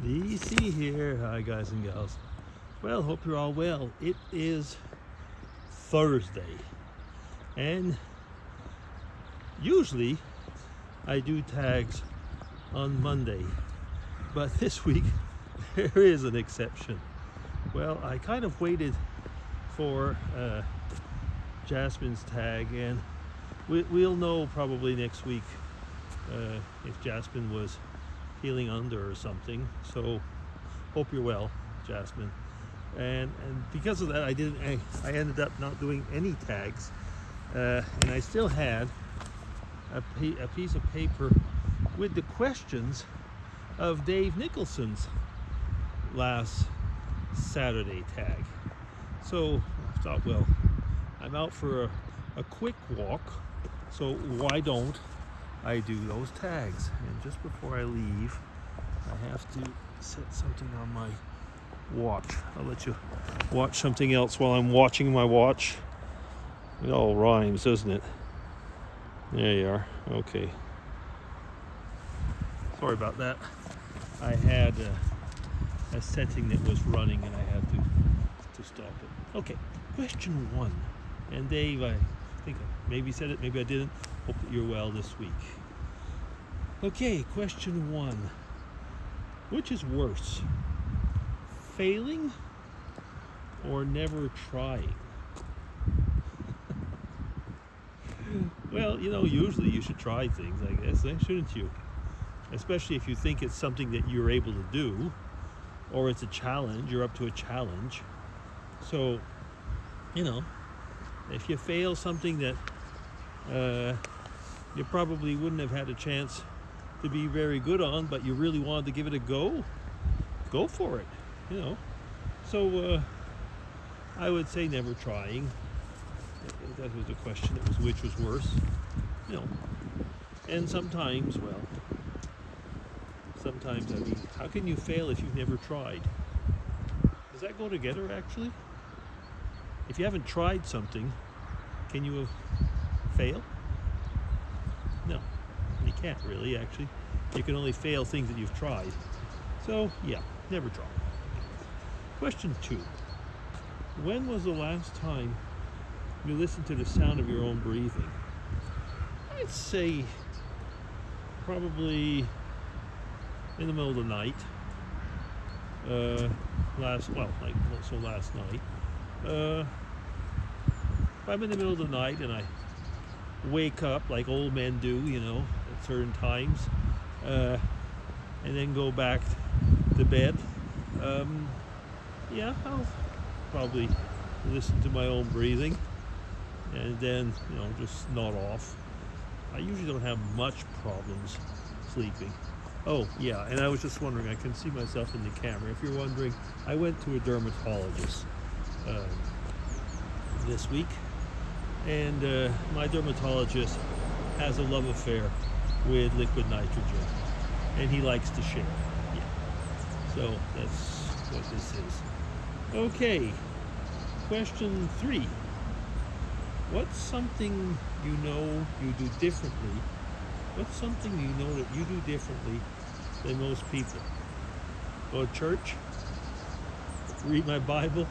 DC here. Hi guys and gals. Well, hope you're all well. It is Thursday and usually I do tags on Monday, but this week there is an exception. Well, I kind of waited for Jasmine's tag, and we'll know probably next week if Jasmine was feeling under or something. So hope you're well, Jasmine. And because of that, I ended up not doing any tags, and I still had a piece of paper with the questions of Dave Nicholson's last Saturday tag. So I thought, well, I'm out for a quick walk, so why don't I do those tags? And just before I leave, I have to set something on my watch. I'll let you watch something else while I'm watching my watch. It all rhymes, doesn't it? There you are. Okay. Sorry about that. I had a setting that was running and I had to stop it. Okay, question 1. And Dave, I think I maybe said it, maybe I didn't. Hope that you're well this week. Okay, question 1. Which is worse, failing or never trying? Well, usually you should try things, I guess, shouldn't you? Especially if you think it's something that you're able to do, or it's a challenge, you're up to a challenge. So, if you fail something that you probably wouldn't have had a chance to be very good on, but you really wanted to give it a go for it, So I would say never trying. That was the question. It was which was worse, And sometimes, how can you fail if you've never tried? Does that go together, actually? If you haven't tried something, can you fail? No, you can't really, actually. You can only fail things that you've tried. So, yeah, never try. Question 2. When was the last time you listened to the sound of your own breathing? I'd say probably in the middle of the night. Last night. If I'm in the middle of the night and I wake up like old men do, at certain times, and then go back to bed, I'll probably listen to my own breathing and then, just nod off. I usually don't have much problems sleeping. Oh, yeah, and I was just wondering, I can see myself in the camera. If you're wondering, I went to a dermatologist this week, and my dermatologist has a love affair with liquid nitrogen, and he likes to share. Yeah. So that's what this is. Okay, question 3. What's something you do differently? What's something that you do differently than most people? Go to church? Read my Bible?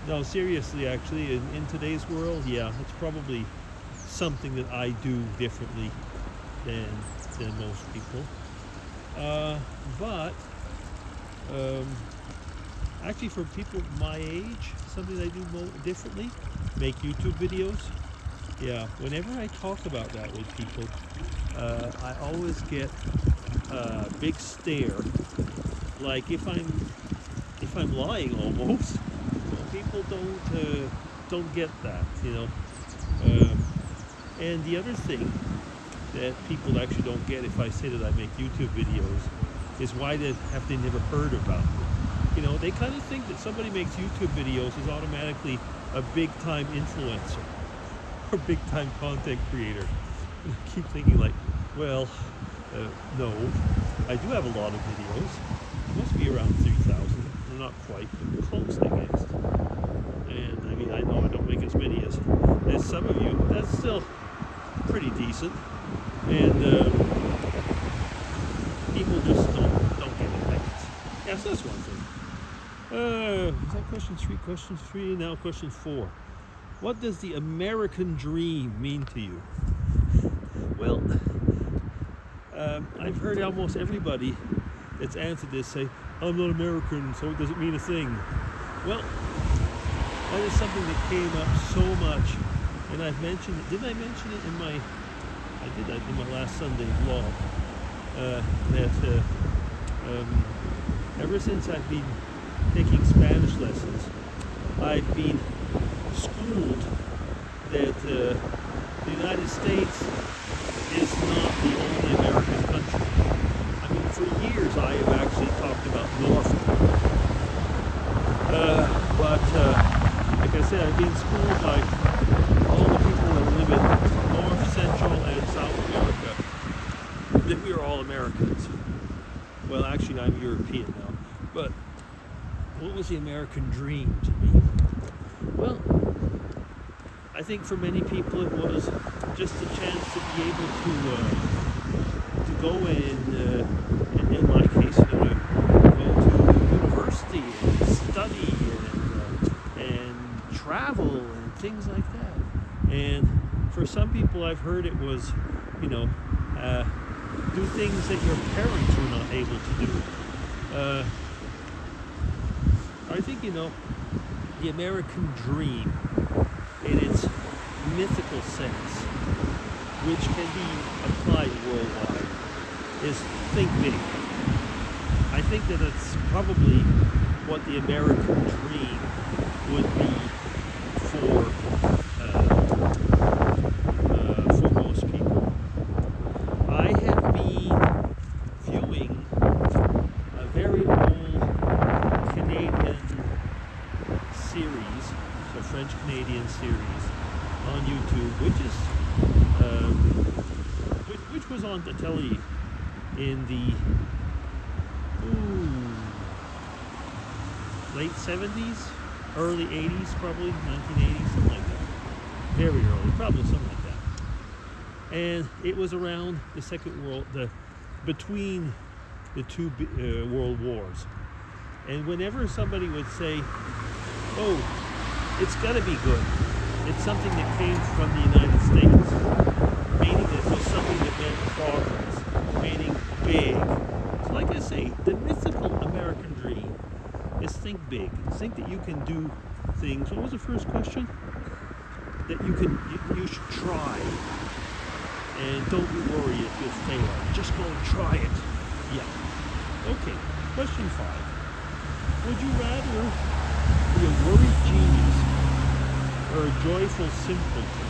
No, seriously, actually, in today's world, yeah, it's probably something that I do differently than most people. But actually, for people my age, something I do differently, make YouTube videos. Yeah, whenever I talk about that with people, I always get a big stare, like if I'm lying almost. People don't get that, And the other thing that people actually don't get if I say that I make YouTube videos is why have they never heard about me? They kind of think that somebody makes YouTube videos is automatically a big-time influencer or big-time content creator. And I keep thinking like, well, no, I do have a lot of videos. It must be around 3,000. Not quite, but close, I guess. And I know I don't make as many as some of you, but that's still pretty decent. And that's one thing. Is that question 3? Question 3, now question 4. What does the American dream mean to you? Well, I've heard almost everybody that's answered this say, I'm not American, so it doesn't mean a thing. Well, that is something that came up so much, and I've mentioned it. Didn't I mention it in my? I did that in my last Sunday vlog. That ever since I've been taking Spanish lessons, I've been schooled that the United States is not the only American country. I mean, for years I have actually talked about North America. But like I said, I've been schooled by all the people that live in North, Central, and South America that we are all Americans. Well, actually, I'm European now. But what was the American dream to me? Well, I think for many people it was just a chance to be able to go in my case, go to university and study and travel and things like that. And for some people, I've heard it was, do things that your parents were not able to do. I think, the American dream in its mythical sense, which can be applied worldwide, is think big. I think that it's probably what the American dream would be for most people. I have been viewing a very old Canadian series, so French-Canadian series on YouTube, which was on the telly in the late 70s, early 80s, probably 1980s, something like that. Very early, probably something like that. And it was around the between the two world wars. And whenever somebody would say, "Oh, it's got to be good," it's something that came from the United States, meaning that it was something that meant progress, meaning big. So like I say, the mythical American dream is think big. Think that you can do things. What was the first question? That you should try. And don't be worried if you'll fail. Just go and try it. Yeah. Okay. Question 5. Would you rather be a worried genius or a joyful simpleton?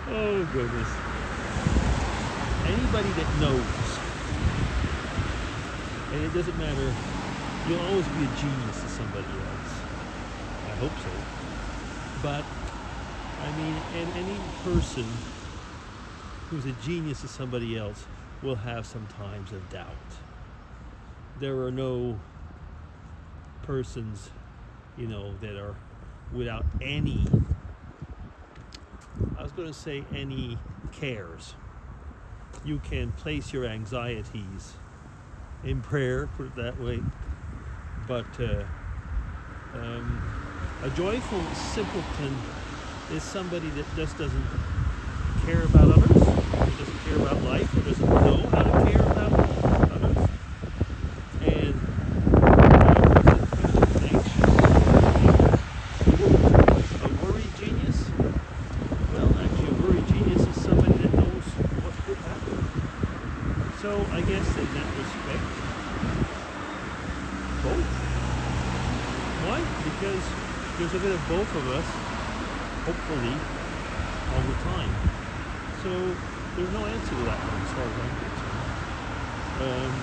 Oh, goodness. Anybody that knows, and it doesn't matter, you'll always be a genius to somebody else. I hope so. But, I mean, and any person who's a genius to somebody else will have some times of doubt. There are no persons, that are without any, any cares. You can place your anxieties in prayer, put it that way. But a joyful simpleton is somebody that just doesn't care about others, or doesn't care about life, or doesn't know how to care about others. And anxious. A worried genius? Well, actually, a worried genius is somebody that knows what could happen. So I guess in that respect, both. Why? Because there's a bit of both of us, hopefully, all the time. So there's no answer to that one as far as I'm concerned.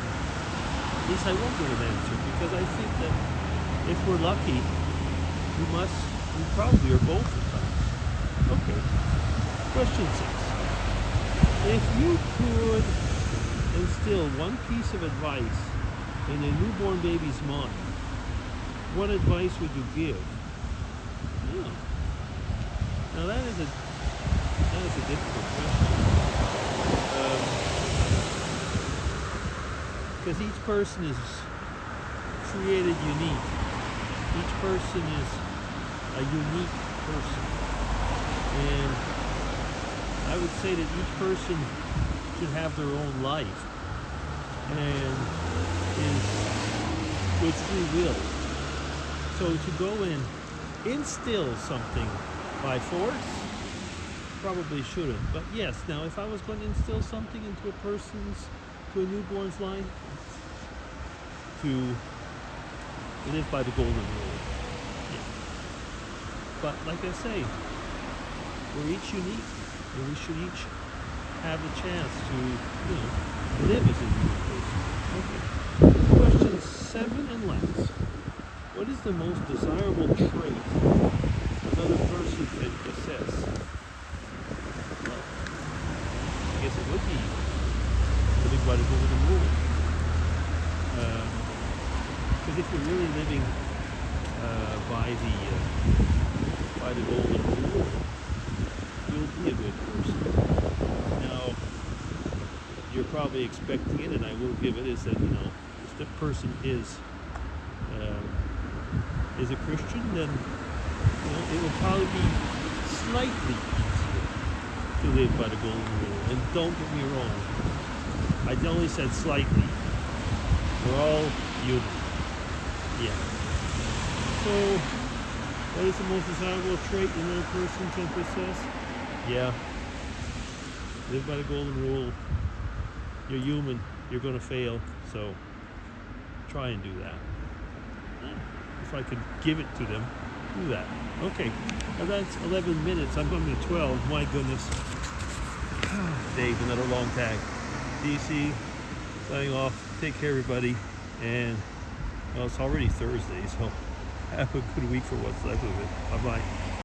At least I won't give an answer, because I think that if we're lucky, we probably are both at times. Okay. Question 6. If you could instill one piece of advice in a newborn baby's mind, what advice would you give? Oh. Now that is a difficult question. Because each person is created unique. Each person is a unique person. And I would say that each person should have their own life and is with free will. So to go and instill something by force, probably shouldn't. But yes, now if I was going to instill something into to a newborn's life, to live by the golden rule. Yeah. But like I say, we're each unique, and we should each have the chance to, live as a unique person. Okay. Question 7 and last. What is the most desirable trait another person can possess? Well, I guess it would be living by the golden rule. Because if you're really living by the golden rule, you'll be a good person. Now, you're probably expecting it, and I will give it, is that if the person is a Christian, then it will probably be slightly easier to live by the golden rule. And don't get me wrong, I only said slightly. We're all human. Yeah. So, what is the most desirable trait another person can possess? Yeah. Live by the golden rule. You're human. You're going to fail. So, try and do that. If I could give it to them, do that. Okay. Now that's 11 minutes. I'm going to 12. My goodness. Dave, another long tag. DC, signing off. Take care, everybody. And, well, it's already Thursday, so have a good week for what's left of it. Bye-bye.